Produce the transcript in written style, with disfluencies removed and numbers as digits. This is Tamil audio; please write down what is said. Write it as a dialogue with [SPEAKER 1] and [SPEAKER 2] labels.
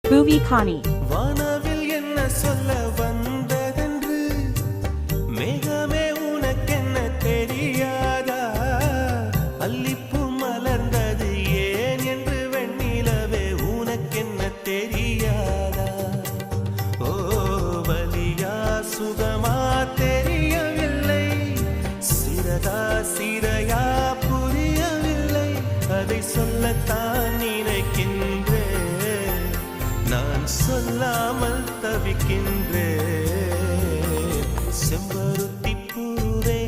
[SPEAKER 1] Bhuvi Kani.
[SPEAKER 2] வானவில் என்ன சொல்ல வந்ததென்று மேகமே உனக்கென்ன தெரியாதா? அல்லிப்பூ மலர்ந்தது ஏன் என்று வெண்ணிலவே உனக்கென்ன தெரியாதா? ஓ வலியா சுகமா தெரியவில்லை, சிறகா சிறையா புரியவில்லை, அதை சொல்லத்தான் நினைக்கின்றேன், நான் சொல்லாமல் தவிக்கின்றேன். செம்பருத்தி பூவே